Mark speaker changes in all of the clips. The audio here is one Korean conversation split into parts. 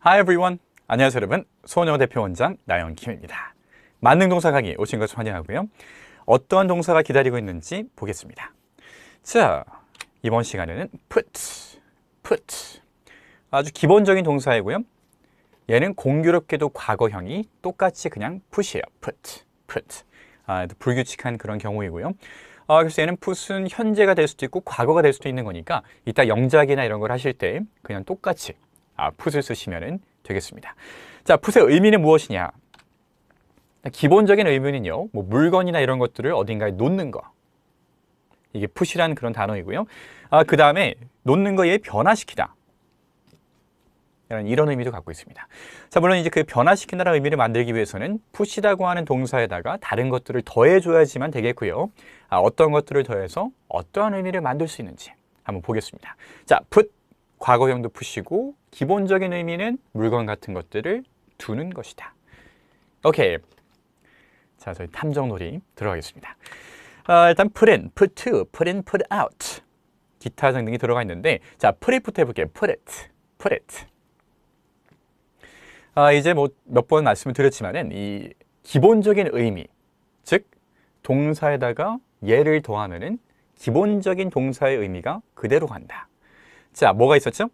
Speaker 1: Hi everyone. 안녕하세요 여러분. 수원영어 대표 원장 나영킴입니다. 만능동사 강의 오신 것을 환영하고요. 어떠한 동사가 기다리고 있는지 보겠습니다. 자, 이번 시간에는 put. 아주 기본적인 동사이고요. 얘는 공교롭게도 과거형이 똑같이 그냥 put이에요. put. 불규칙한 그런 경우이고요. 그래서 얘는 put은 현재가 될 수도 있고 과거가 될 수도 있는 거니까 이따 영작이나 이런 걸 하실 때 그냥 똑같이 put을 쓰시면 되겠습니다. 자, put의 의미는 무엇이냐? 기본적인 의미는요, 뭐 물건이나 이런 것들을 어딘가에 놓는 거. 이게 put이라는 그런 단어이고요. 그 다음에 놓는 거에 변화시키다. 이런 의미도 갖고 있습니다. 자, 물론 이제 그 변화시킨다는 의미를 만들기 위해서는 put이라고 하는 동사에다가 다른 것들을 더해줘야지만 되겠고요. 어떤 것들을 더해서 어떠한 의미를 만들 수 있는지 한번 보겠습니다. 자, put, 과거형도 put이고 기본적인 의미는 물건 같은 것들을 두는 것이다. 오케이. 자, 저희 탐정놀이 들어가겠습니다. 일단 put in, put to, put in, put out. 기타 등등이 들어가 있는데, 자, put it부터 해볼게요. put it. 이제 뭐 몇 번 말씀을 드렸지만은 이 기본적인 의미, 즉 동사에다가 얘를 더하면은 기본적인 동사의 의미가 그대로 간다. 자, 뭐가 있었죠?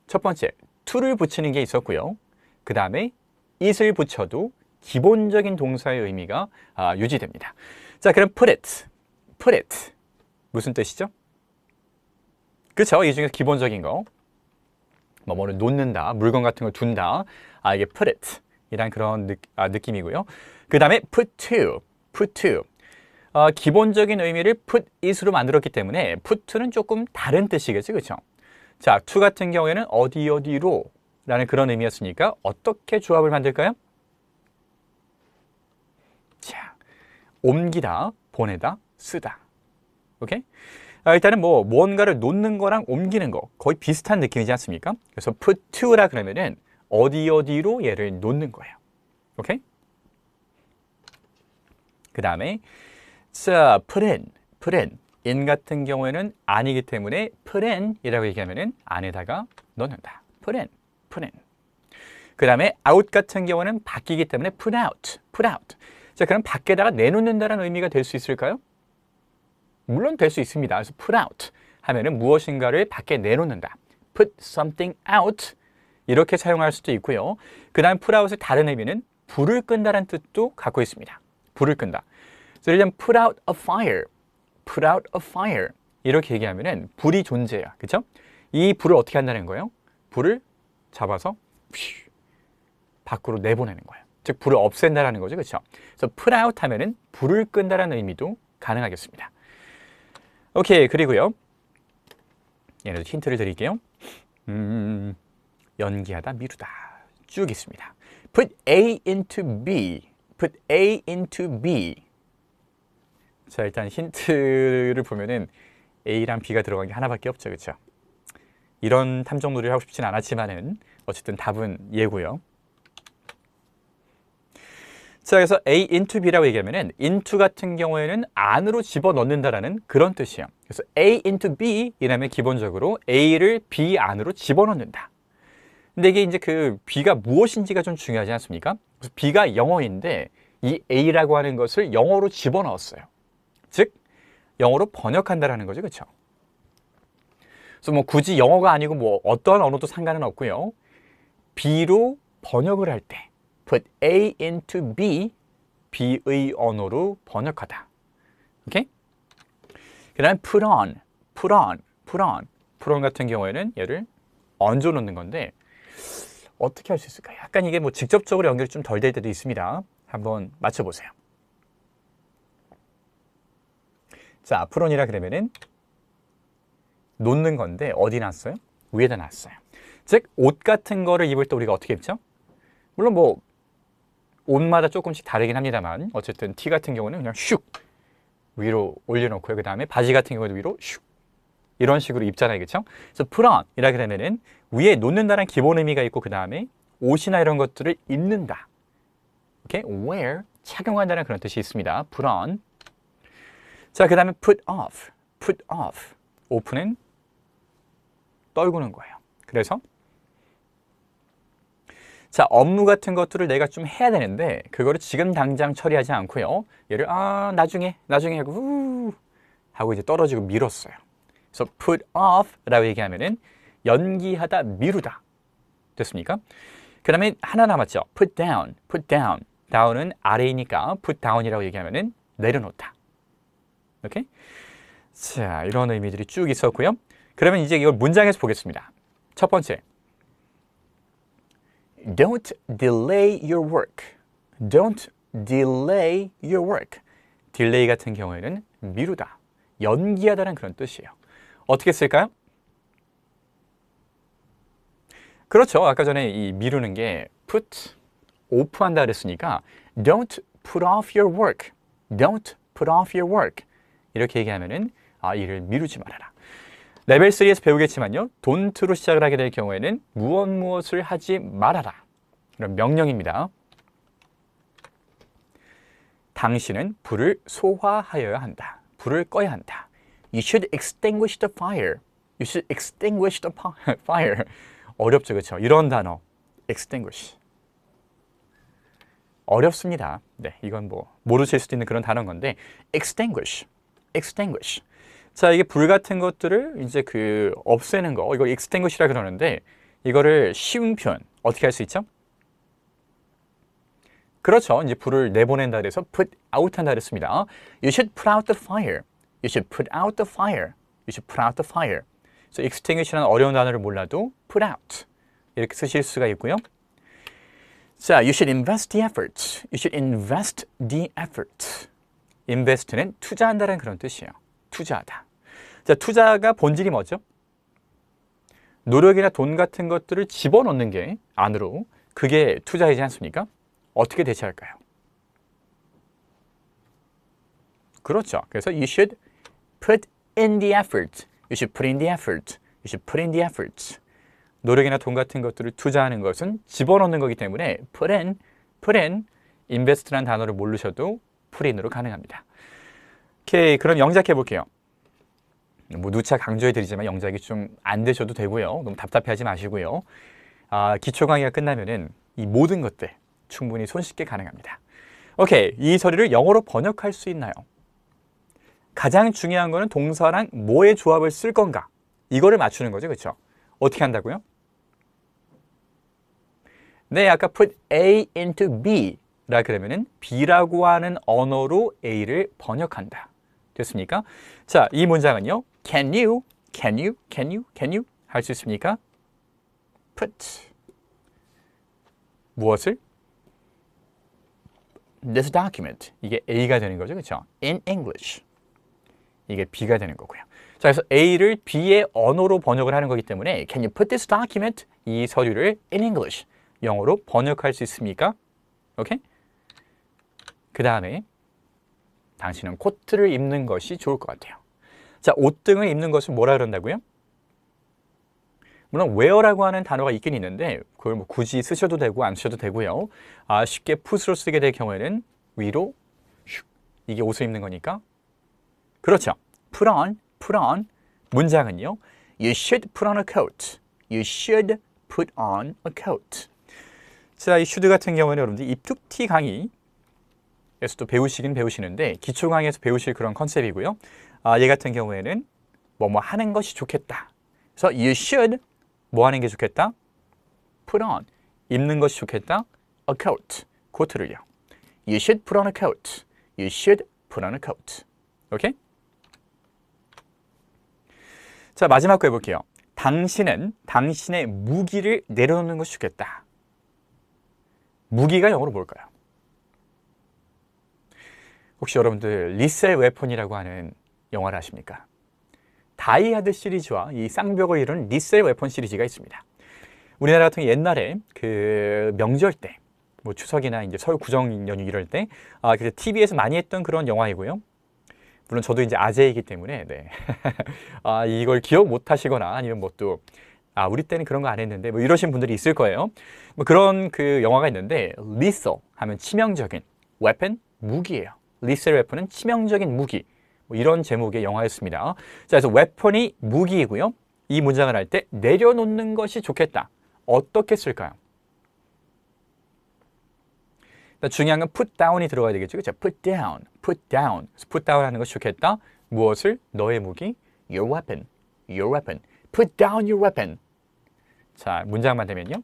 Speaker 1: 첫 번째, to를 붙이는 게 있었고요. 그 다음에 it을 붙여도 기본적인 동사의 의미가 유지됩니다. 자, 그럼 put it. 무슨 뜻이죠? 그렇죠? 이 중에서 기본적인 거. 뭐를 놓는다, 물건 같은 걸 둔다. 이게 put it 이란 그런 느낌이고요. 그 다음에 put to. 기본적인 의미를 put it으로 만들었기 때문에 put to는 조금 다른 뜻이겠죠, 그렇죠? 자, to 같은 경우에는 어디로 라는 그런 의미였으니까 어떻게 조합을 만들까요? 자, 옮기다, 보내다, 쓰다. 오케이? 일단은 뭐 뭔가를 놓는 거랑 옮기는 거 거의 비슷한 느낌이지 않습니까? 그래서 put to라 그러면은 어디로 얘를 놓는 거예요. 오케이? 그 다음에 자, put in 같은 경우에는 아니기 때문에 put in 이라고 얘기하면은 안에다가 넣는다. put in. 그 다음에 out 같은 경우는 바뀌기 때문에 put out. 자, 그럼 밖에다가 내놓는다는 의미가 될 수 있을까요? 물론 될 수 있습니다. 그래서 put out 하면은 무엇인가를 밖에 내놓는다. put something out 이렇게 사용할 수도 있고요. 그 다음 put out의 다른 의미는 불을 끈다라는 뜻도 갖고 있습니다. 불을 끈다. 그래서 예를 들면 put out a fire 이렇게 얘기하면은 불이 존재해요. 그렇죠? 이 불을 어떻게 한다는 거예요? 불을 잡아서 밖으로 내보내는 거예요. 즉 불을 없앤다라는 거죠. 그렇죠? 그래서 put out 하면은 불을 끈다라는 의미도 가능하겠습니다. 오케이, 그리고요. 얘네도 힌트를 드릴게요. 연기하다, 미루다 쭉 있습니다. Put A into B. 자, 일단 힌트를 보면은 A랑 B가 들어간 게 하나밖에 없죠, 그렇죠? 이런 탐정놀이를 하고 싶진 않았지만은 어쨌든 답은 얘고요. 자, 그래서 A into B라고 얘기하면은 into 같은 경우에는 안으로 집어넣는다라는 그런 뜻이에요. 그래서 A into B 이라면 기본적으로 A를 B 안으로 집어넣는다. 근데 이게 이제 그 B가 무엇인지가 좀 중요하지 않습니까? 그래서 B가 영어인데 이 A라고 하는 것을 영어로 집어넣었어요. 즉 영어로 번역한다라는 거죠, 그렇죠? 그래서 뭐 굳이 영어가 아니고 뭐 어떠한 언어도 상관은 없고요. B로 번역을 할 때 put A into B, B의 언어로 번역하다. 오케이? 그 다음에 put on 같은 경우에는 얘를 얹어 놓는 건데 어떻게 할 수 있을까요? 약간 이게 뭐 직접적으로 연결이 좀 덜 될 때도 있습니다. 한번 맞춰보세요. 자, put on이라 그러면은 놓는 건데 어디 놨어요? 위에다 놨어요. 즉, 옷 같은 거를 입을 때 우리가 어떻게 입죠? 물론 뭐 옷마다 조금씩 다르긴 합니다만 어쨌든 티 같은 경우는 그냥 슉 위로 올려놓고요. 그 다음에 바지 같은 경우도 위로 슉 이런 식으로 입잖아요, 그렇죠? 그래서 put on이라 그러면은 위에 놓는다는 기본 의미가 있고 그 다음에 옷이나 이런 것들을 입는다. 오케이, wear 착용한다는 그런 뜻이 있습니다. put on. 자, 그 다음에 put off. off는 떨구는 거예요. 그래서 자, 업무 같은 것들을 내가 좀 해야 되는데 그거를 지금 당장 처리하지 않고요. 얘를 나중에 하고 이제 떨어지고 미뤘어요. 그래서 put off라고 얘기하면은 연기하다, 미루다. 됐습니까? 그 다음에 하나 남았죠. put down, put down. down은 아래이니까 put down이라고 얘기하면은 내려놓다. 오케이? 자, 이런 의미들이 쭉 있었고요. 그러면 이제 이걸 문장에서 보겠습니다. 첫 번째. Don't delay your work. Don't delay your work. delay 같은 경우에는 미루다, 연기하다는 그런 뜻이에요. 어떻게 쓸까요? 그렇죠. 아까 전에 이 미루는 게 put, off한다 그랬으니까 don't put off your work. Don't put off your work. 이렇게 얘기하면은 일을 미루지 말아라. 레벨 3에서 배우겠지만요. don't로 시작을 하게 될 경우에는 무엇을 하지 말아라. 이런 명령입니다. 당신은 불을 소화하여야 한다. 불을 꺼야 한다. You should extinguish the fire. You should extinguish the fire. 어렵죠, 그렇죠? 이런 단어, extinguish. 어렵습니다. 네, 이건 뭐 모르실 수도 있는 그런 단어인 건데, extinguish, extinguish. 자, 이게 불 같은 것들을 이제 없애는 거, 이걸 extinguish라 그러는데, 이거를 쉬운 표현 어떻게 할 수 있죠? 그렇죠. 이제 불을 내보낸다 그래서 put out 한다 그랬습니다. You should put out the fire. You should put out the fire. You should put out the fire. 그래서 extinguish라는 어려운 단어를 몰라도 put out 이렇게 쓰실 수가 있고요. 자, you should invest the effort. You should invest the effort. invest는 투자한다는 그런 뜻이에요. 투자하다. 자, 투자가 본질이 뭐죠? 노력이나 돈 같은 것들을 집어넣는 게 안으로, 그게 투자이지 않습니까? 어떻게 대체할까요? 그렇죠. 그래서 you should put in the effort. You should put in the effort. You should put in the effort. 노력이나 돈 같은 것들을 투자하는 것은 집어넣는 거기 때문에 put in, invest라는 단어를 모르셔도 put in으로 가능합니다. 오케이, 그럼 영작해 볼게요. 뭐 누차 강조해 드리지만 영작이 좀 안 되셔도 되고요. 너무 답답해하지 마시고요. 기초 강의가 끝나면은 이 모든 것들 충분히 손쉽게 가능합니다. 오케이, 이 서류를 영어로 번역할 수 있나요? 가장 중요한 거는 동사랑 뭐의 조합을 쓸 건가? 이거를 맞추는 거죠, 그렇죠? 어떻게 한다고요? 네, 아까 put A into B라 그러면은 B라고 하는 언어로 A를 번역한다. 됐습니까? 자, 이 문장은요. Can you 할 수 있습니까? Put 무엇을? This document. 이게 A가 되는 거죠, 그렇죠? In English. 이게 B가 되는 거고요. 자, 그래서 A를 B의 언어로 번역을 하는 거기 때문에 Can you put this document? 이 서류를 in English. 영어로 번역할 수 있습니까? 오케이? 그 다음에 당신은 코트를 입는 것이 좋을 것 같아요. 자, 옷 등을 입는 것을 뭐라 그런다고요? 물론 wear라고 하는 단어가 있긴 있는데 그걸 뭐 굳이 쓰셔도 되고 안 쓰셔도 되고요. 쉽게 put으로 쓰게 될 경우에는 위로 이게 옷을 입는 거니까 그렇죠. put on 문장은요. You should put on a coat. You should put on a coat. 자, 이 should 같은 경우는 여러분들 입툭튀 강의에서도 배우시긴 배우시는데 기초 강의에서 배우실 그런 컨셉이고요. 얘 같은 경우에는 뭐뭐 하는 것이 좋겠다. 그래서 you should 뭐 하는 게 좋겠다? put on 입는 것이 좋겠다. a coat 코트를요. You should put on a coat. You should put on a coat. 오케이? 자, 마지막 거 해볼게요. 당신은 당신의 무기를 내려놓는 것이 좋겠다. 무기가 영어로 뭘까요? 혹시 여러분들 리셀 웨폰이라고 하는 영화를 아십니까? 다이하드 시리즈와 이 쌍벽을 이루는 리셀 웨폰 시리즈가 있습니다. 우리나라 같은 경우 옛날에 그 명절 때, 뭐 추석이나 이제 설 구정 연휴 이럴 때, 그래서 TV에서 많이 했던 그런 영화이고요. 물론 저도 이제 아재이기 때문에, 네. 이걸 기억 못 하시거나 아니면 뭐 또, 우리 때는 그런 거 안 했는데, 뭐 이러신 분들이 있을 거예요. 뭐 그런 그 영화가 있는데, lethal 하면 치명적인, weapon, 무기예요. lethal weapon은 치명적인 무기. 뭐 이런 제목의 영화였습니다. 자, 그래서 웨폰이 무기이고요. 이 문장을 할 때 내려놓는 것이 좋겠다. 어떻게 쓸까요? 중요한 건 put down이 들어가야 되겠죠. 그렇죠? put down, put down. put down 하는 것이 좋겠다. 무엇을? 너의 무기, your weapon, your weapon. put down your weapon. 자, 문장만 되면요.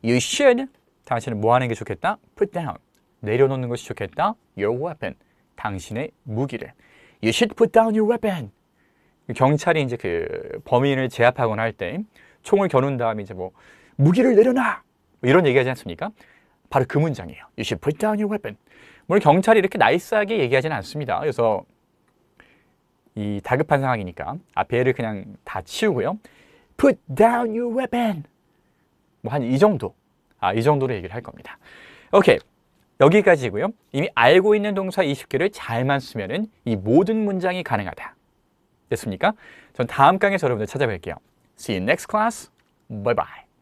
Speaker 1: You should, 당신은 뭐 하는 게 좋겠다? put down, 내려놓는 것이 좋겠다. your weapon, 당신의 무기를. You should put down your weapon. 경찰이 이제 그 범인을 제압하거나 할 때 총을 겨눈 다음에 이제 뭐 무기를 내려놔! 뭐 이런 얘기하지 않습니까? 바로 그 문장이에요. You should put down your weapon. 물론 경찰이 이렇게 나이스하게 얘기하지는 않습니다. 그래서 이 다급한 상황이니까 앞에 얘를 그냥 다 치우고요. Put down your weapon. 뭐 한 이 정도. 이 정도로 얘기를 할 겁니다. 오케이. 여기까지고요. 이미 알고 있는 동사 20개를 잘만 쓰면은 이 모든 문장이 가능하다. 됐습니까? 전 다음 강에서 여러분들 찾아뵐게요. See you next class. Bye bye.